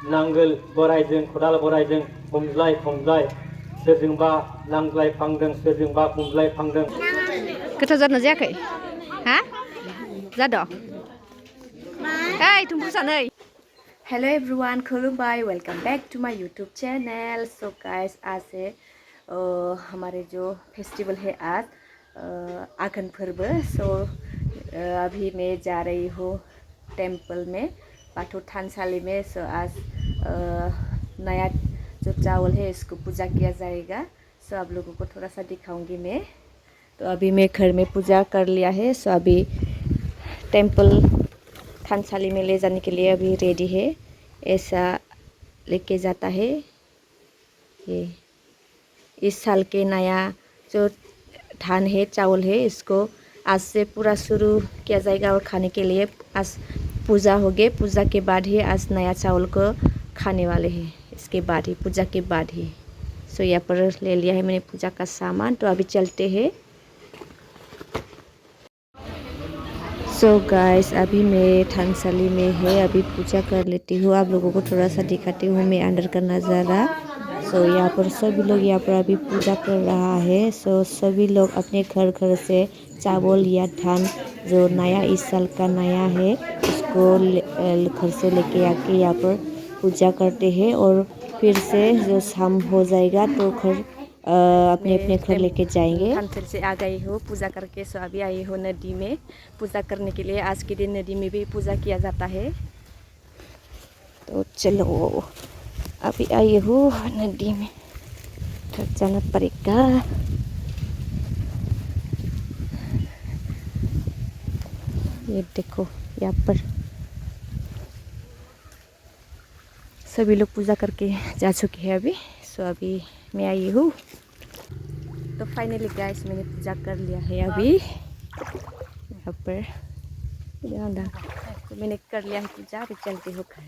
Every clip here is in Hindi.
नांगोल बोरायजों खदाल बोरायजों हमज्लाय हमज्लाय सोरजोंबा नांज्लाय फांदों सोरजोंबा हमज्लाय फांदों गोथाव जादोंना जायाखै हा जादों ओइ थुम्फु सानै हेलो एवरीवन खुलुमबाय welcome back to my YouTube channel. So guys आज है हमारे जो फेस्टिवल है आज आघन पर्व। सो अभी मैं जा रही हूँ टेम्पल में बाथौ थानसाली में। सो आज नया जो चावल है इसको पूजा किया जाएगा। सो आप लोगों को थोड़ा सा दिखाऊंगी मैं। तो अभी मैं घर में पूजा कर लिया है। सो अभी टेम्पल थानसाली में ले जाने के लिए अभी रेडी है। ऐसा लेके जाता है। ये इस साल के नया जो धान है चावल है इसको आज से पूरा शुरू किया जाएगा और खाने के लिए आज पूजा हो गई। पूजा के बाद ही आज नया चावल को खाने वाले हैं। इसके बाद ही पूजा के बाद ही। सो यहाँ पर ले लिया है मैंने पूजा का सामान। तो अभी चलते हैं। सो गाइस अभी मैं थानसाली में है। अभी पूजा कर लेती हूँ। आप लोगों को थोड़ा सा दिखाती हूँ मैं अंदर का नज़ारा। सो यहाँ पर सभी लोग यहाँ पर अभी पूजा कर रहा है। सो सभी लोग अपने घर घर से चावल या धान जो नया इस साल का नया है उसको घर से लेके आके यहाँ पर पूजा करते हैं। और फिर से जो शाम हो जाएगा तो घर अपने अपने घर लेके जाएंगे। थानसाली से आ गई हूँ पूजा करके। सो अभी आई हूँ नदी में पूजा करने के लिए। आज के दिन नदी में भी पूजा किया जाता है। तो चलो अभी आई हूँ नदी में तो जाना पड़ेगा। ये देखो यहाँ पर सभी लोग पूजा करके जा चुके हैं अभी। सो अभी मैं आई हूँ। तो फाइनली गाइस मैंने पूजा कर लिया है अभी यहाँ पर। तो मैंने कर लिया है पूजा। अभी चलती हूँ घर।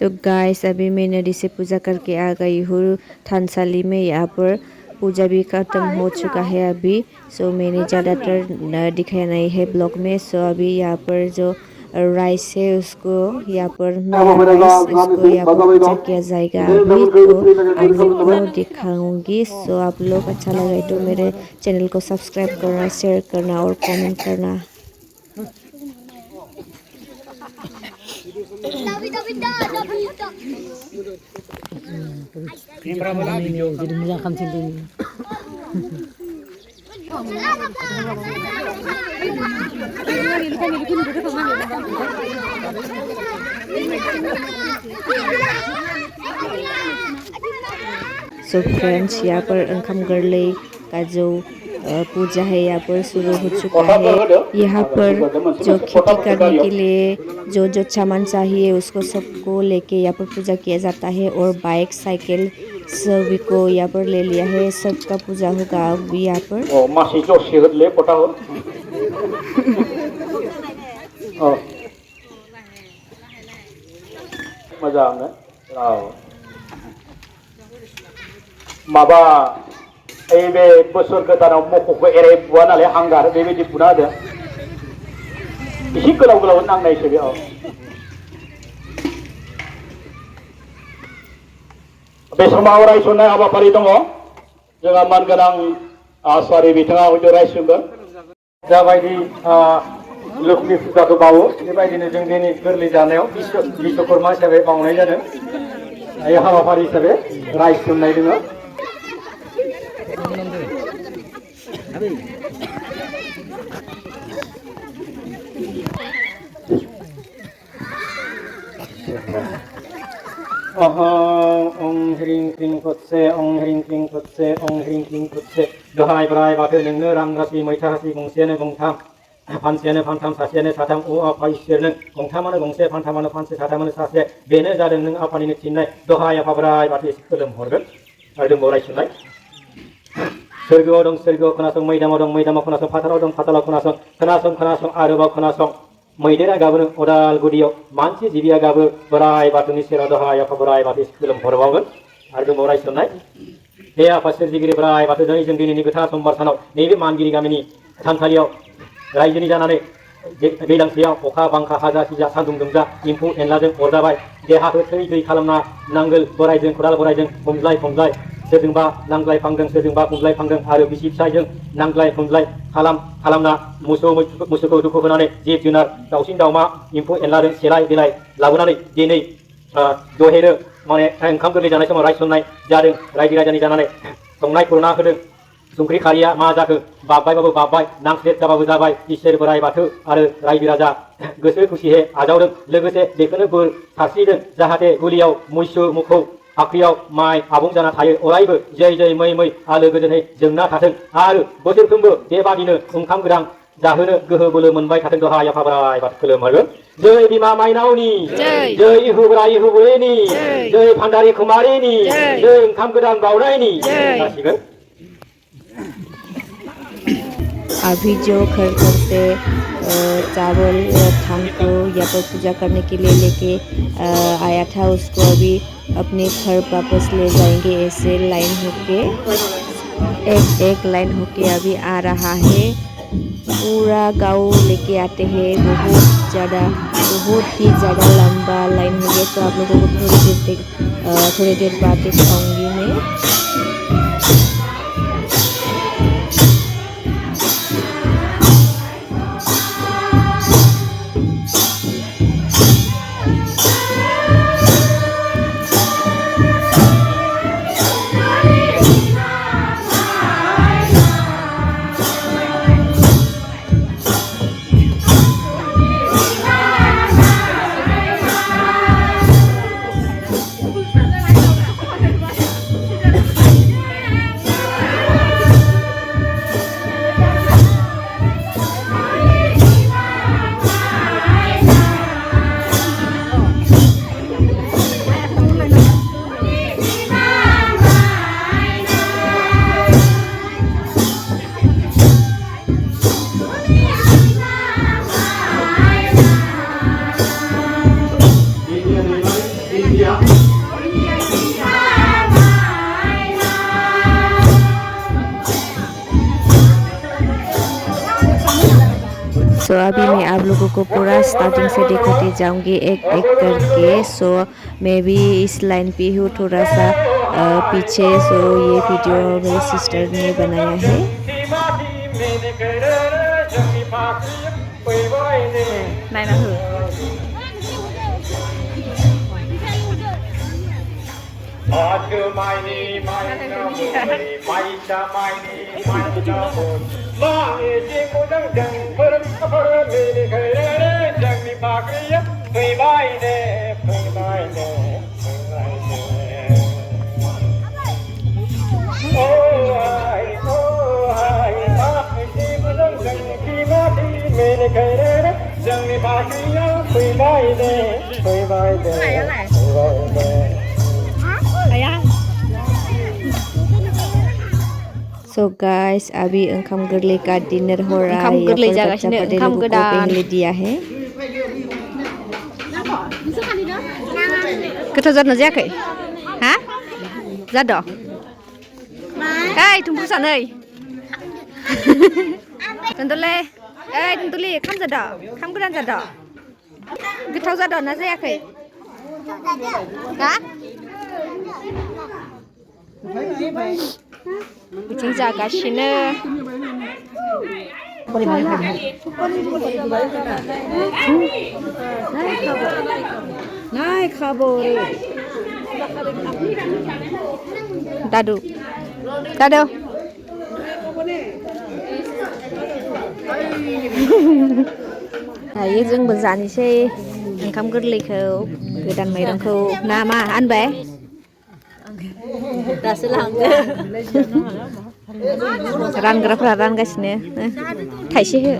तो गाइस अभी मैं नदी से पूजा करके आ गई हूँ थानसाली में। यहाँ पर पूजा भी खत्म हो चुका है अभी। सो मैंने ज़्यादातर दिखाया नहीं है ब्लॉग में। सो अभी यहाँ पर जो राइस है उसको यहाँ पर नया राइस इसको यहाँ पर पूजा किया जाएगा अभी। तो आप लोग को दिखाऊंगी। सो आप लोग अच्छा लगे तो मेरे चैनल को सब्सक्राइब करना, शेयर करना और कमेंट करना। सो फ्रेंड्स यहाँ पर ओंखाम गोरलै का जो पूजा है यहाँ पर शुरू हो चुका है। यहाँ पर जो खेती करने के लिए जो जो सामान चाहिए उसको सबको लेके यहाँ पर पूजा किया जाता है। और बाइक साइकिल सभी को यहाँ पर ले लिया है। सबका पूजा होगा अभी यहाँ पर। माबा बे बोसोर गोदानाव मख'खौ एरै बुवा नालाय हांगार बेबायदि बुना होदों। एसे गोलाव गोलाव नांनायसो बे। बे समाव रायसननाय हाबाफारि दङ। जोंहा मानगोनां आसारि बिथाङा हयथ' रायसनगोन। जाबायदि लक्ष्मी फुजाखौ बावो बेबायदिनो जों दिनै गोरलै जानायाव बिश्वकर्मा हिसाबै बावनाय जादों। हाबाफारि हिसाबै रायसननाय दङ। ओं ह्रीं क्लीं फुत्से ओं ह्रीं क्लीं फुत्से ओं ह्रीं क्लीं फुत्से दहाय ब्राय बाथौ नोंनो रां राशि मैथा राशि गंसेयानो गंथाम फानसेयानो फानथाम सासेयानो साथाम अ आफा इसोरनो गंथामानो गंसे फानथामानो फानसे साथामानो सासे बेनो जादों नों आफानिनो थिननाय। दहाय आफा ब्राय बाथौ खोलोम हरगोन। आरो दंबावो रायसननाय। सोरगोआव दं सोरगोआव खोनासं, मैदामाव दं मैदामाव खोनासं, फाथालाव दं फाथालाव खोनासं, खोनासं खोनासं आरोबाव खोनासं। मैदेरा गाबोनो अदालगुरियाव मानसि जिबिया गाबो बोराय बाथौनि सेराव दहाय आफा बोराय बाथौ खोलोम हरबावगोन। आरो दंबावो रायसननाय। हे आफा सोरजिगिरि बोराइ बाथौ दिनै जों दिनैनि गोथार समबार सानाव नैबे मानगिरि गामिनि थानसालियाव रायजोनि जानानै दैज्लांसेयाव अखा बांखा हाजा सिजा सान्दुं दुंजा एम्फौ एनलाजों अरजाबाय देहाखौ थै दै खालामना नांगोल बोराइजों खदाल बोराइजों हमज्लाय हमज्लाय सोरजोंबा नांज्लाय फांदों सोरजोंबा हमज्लाय फांदों आरो बिसि फिसायजों नांज्लाय हमज्लाय खालामना मोसौखौ दुखु होनानै जिब जुनार दाउसिन दाउमा एम्फौ एनलाजों सेलाय बेलाय लाबोनानै दिनै दहेनो माने ओंखाम गोरलै जानाय समाव रायसननाय जादों रायजो राजानि जानानै संनाय खुरना होदों संख्रि खारिया मा जाखो बाब्बायबाबो बाब्बाय नांस्लेट जाबाबो जाबाय इसोर बोराइ बाथौ आरो रायजो राजा गोसो खुसियै आजावदों लोगोसे बेखौनो बोर सारस्रिदों जाहाथे गुलियाव मैसो मोखौ फाख्रियाव माइ आबुं जाना थायो अरायबो जै जै मै मै आलो गोजोनै जोंना थाथों आरो बोसोरफ्रोमबो बेबादिनो ओंखाम गोदान जाहोनो गोहो बोलो मोनबाय थाथों दहाय आफा बोराइ बाथौ खुलुमहरगोन जय बिमा माइनावनि जय इहु बोराइ इहु बुरैनि जय भान्डारि कुमारिनि जय ओंखाम गोदान बाउनायनि जासिगोन। अभी जो घर से चावल थान को यहाँ पर पूजा करने के लिए लेके आया था उसको अभी अपने घर वापस ले जाएंगे। ऐसे लाइन होके एक लाइन होके अभी आ रहा है। पूरा गांव लेके आते हैं। बहुत ही ज़्यादा लंबा लाइन हो गया। तो आप लोगों को थोड़ी देर बाद दिखाऊंगी मैं। सो अभी मैं आप लोगों को पूरा स्टार्टिंग से दिखाते जाऊंगी एक एक करके। सो मैं भी इस लाइन पे हूँ थोड़ा सा पीछे। सो ये वीडियो मेरी सिस्टर ने बनाया है। So guys, अभी ओंखाम गोरलै का डिनर हो रहा है। ओंखाम गोरलै जागासिनो ओंखाम गोदान दिया है। गोथाव जादोंना जायाखै? हा? जादों? ओइ थुम्फुसानै दोनदोलै ओइ दोनदोलै खाम जादों खाम गोदान जादों गोथाव जादों ना जायाखै? हा? बिथिं जागासिनो नाय खाबो दादु दादु दायो जोंबो जानोसै ओंखाम गोरलैखौ गोदान माइरंखौ ना मा आनबाय दासो लांदो रानग्राफ्रा रानगासिनो थाइसे हो।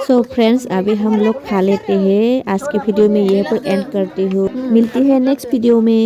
सो फ्रेंड्स अभी हम लोग खा लेते हैं। आज के वीडियो में यहीं पर एंड करती हूँ। मिलती है नेक्स्ट वीडियो में।